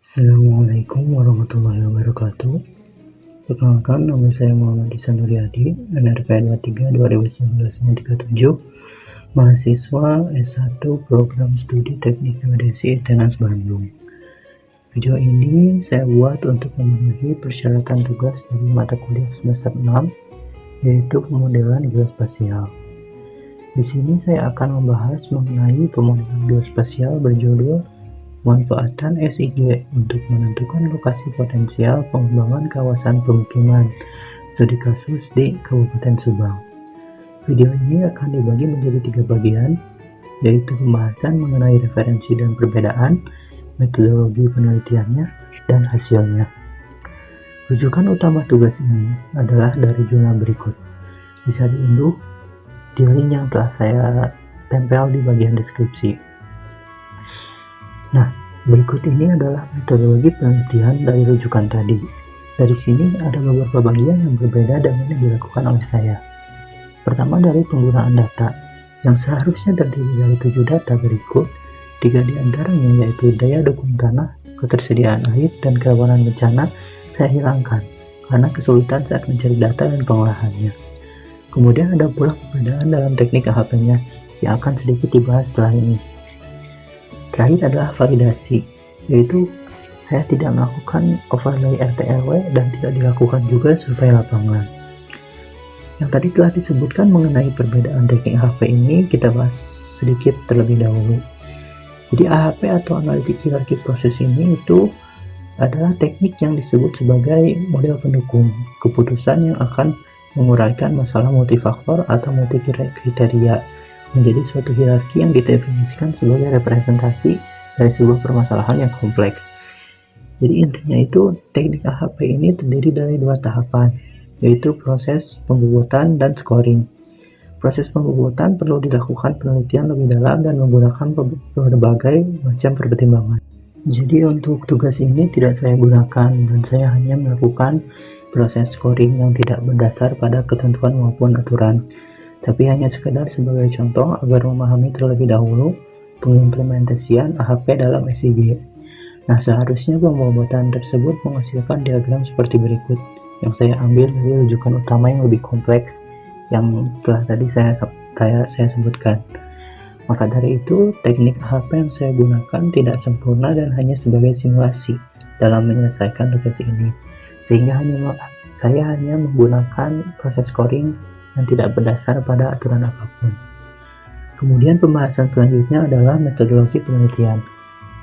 Assalamualaikum warahmatullahi wabarakatuh. Perkenalkan, nama saya Muhammad Ihsan Nuryadi, NRP 23 2019-37, mahasiswa S1 Program Studi Teknik Geodesi ITENAS Bandung. Video ini saya buat untuk memenuhi persyaratan tugas dari mata kuliah semester 6, yaitu pemodelan geospasial. Di sini saya akan membahas mengenai pemodelan geospasial berjudul Pemanfaatan SIG untuk menentukan lokasi potensial pengembangan kawasan pemukiman. Studi kasus di Kabupaten Subang. Video ini akan dibagi menjadi 3 bagian, yaitu pembahasan mengenai referensi dan perbedaan, metodologi penelitiannya, dan hasilnya. Rujukan utama tugas ini adalah dari jurnal berikut. Bisa diunduh di link yang telah saya tempel di bagian deskripsi. Nah, berikut ini adalah metodologi penelitian dari rujukan tadi. Dari sini ada beberapa bagian yang berbeda dengan yang dilakukan oleh saya. Pertama, dari penggunaan data, yang seharusnya terdiri dari 7 data berikut. 3 diantaranya yaitu daya dukung tanah, ketersediaan air, dan kerawanan bencana saya hilangkan karena kesulitan saat mencari data dan pengolahannya. Kemudian ada pula perbedaan dalam teknik AHP-nya yang akan sedikit dibahas setelah ini. Terakhir adalah validasi, yaitu saya tidak melakukan overlay RT/RW dan tidak dilakukan juga survei lapangan. Yang tadi telah disebutkan mengenai perbedaan teknik AHP ini, kita bahas sedikit terlebih dahulu. Jadi AHP atau analitik hierarki proses ini itu adalah teknik yang disebut sebagai model pendukung keputusan yang akan menguraikan masalah multifaktor atau multikriteria menjadi suatu hierarki yang didefinisikan sebagai representasi dari sebuah permasalahan yang kompleks. Jadi intinya itu teknik AHP ini terdiri dari 2 tahapan, yaitu proses pembobotan dan scoring. Proses pembobotan perlu dilakukan penelitian lebih dalam dan menggunakan berbagai macam pertimbangan. Jadi untuk tugas ini tidak saya gunakan dan saya hanya melakukan proses scoring yang tidak berdasar pada ketentuan maupun aturan, tapi hanya sekedar sebagai contoh agar memahami terlebih dahulu pengimplementasian AHP dalam SIG. Nah, seharusnya pembobotan tersebut menghasilkan diagram seperti berikut, yang saya ambil dari rujukan utama yang lebih kompleks yang telah tadi saya sebutkan. Maka dari itu, teknik AHP yang saya gunakan tidak sempurna dan hanya sebagai simulasi dalam menyelesaikan tugas ini, sehingga saya hanya menggunakan proses scoring yang tidak berdasar pada aturan apapun. Kemudian pembahasan selanjutnya adalah metodologi penelitian.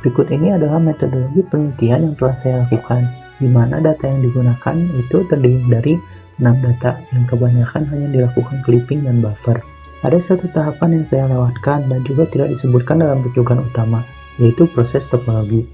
Berikut ini adalah metodologi penelitian yang telah saya lakukan, di mana data yang digunakan itu terdiri dari 6 data yang kebanyakan hanya dilakukan clipping dan buffer. Ada satu tahapan yang saya lewatkan dan juga tidak disebutkan dalam rujukan utama, yaitu proses topologi.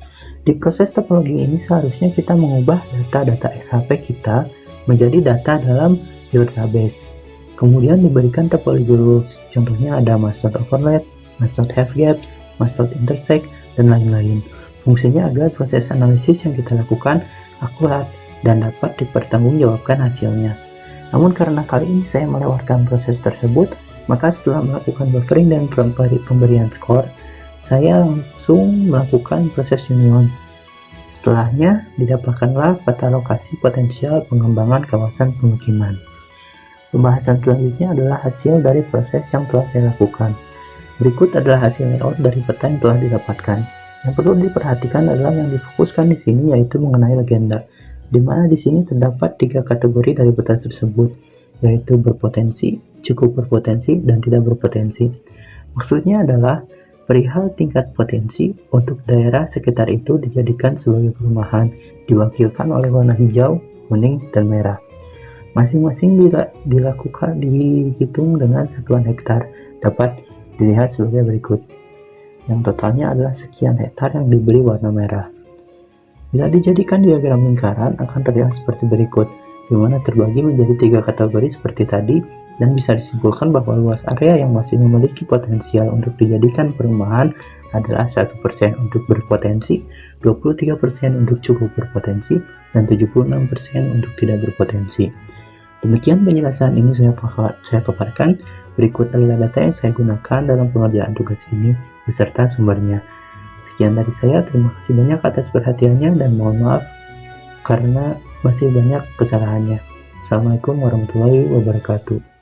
Di proses topologi ini seharusnya kita mengubah data-data SHP kita menjadi data dalam database. Kemudian diberikan topologi rules, contohnya ada mass node overlap, mass node have gaps, mass node intersect, dan lain-lain. Fungsinya agar proses analisis yang kita lakukan akurat dan dapat dipertanggungjawabkan hasilnya. Namun karena kali ini saya melewatkan proses tersebut, maka setelah melakukan buffering dan pemberian skor, saya langsung melakukan proses union. Setelahnya, didapatkanlah peta lokasi potensial pengembangan kawasan pemukiman. Pembahasan selanjutnya adalah hasil dari proses yang telah saya lakukan. Berikut adalah hasil layout dari peta yang telah didapatkan. Yang perlu diperhatikan adalah yang difokuskan di sini yaitu mengenai legenda, di mana di sini terdapat 3 kategori dari peta tersebut, yaitu berpotensi, cukup berpotensi, dan tidak berpotensi. Maksudnya adalah perihal tingkat potensi untuk daerah sekitar itu dijadikan sebagai perumahan, diwakilkan oleh warna hijau, kuning, dan merah. Masing-masing dihitung dengan satuan hektar, dapat dilihat sebagai berikut. Yang totalnya adalah sekian hektar yang diberi warna merah. Bila dijadikan diagram lingkaran akan terlihat seperti berikut, di mana terbagi menjadi 3 kategori seperti tadi, dan bisa disimpulkan bahwa luas area yang masih memiliki potensial untuk dijadikan perumahan adalah 1% untuk berpotensi, 23% untuk cukup berpotensi, dan 76% untuk tidak berpotensi. Demikian penjelasan ini saya paparkan. Berikut adalah data yang saya gunakan dalam pengerjaan tugas ini beserta sumbernya. Sekian dari saya, terima kasih banyak atas perhatiannya dan mohon maaf karena masih banyak kesalahannya. Assalamualaikum warahmatullahi wabarakatuh.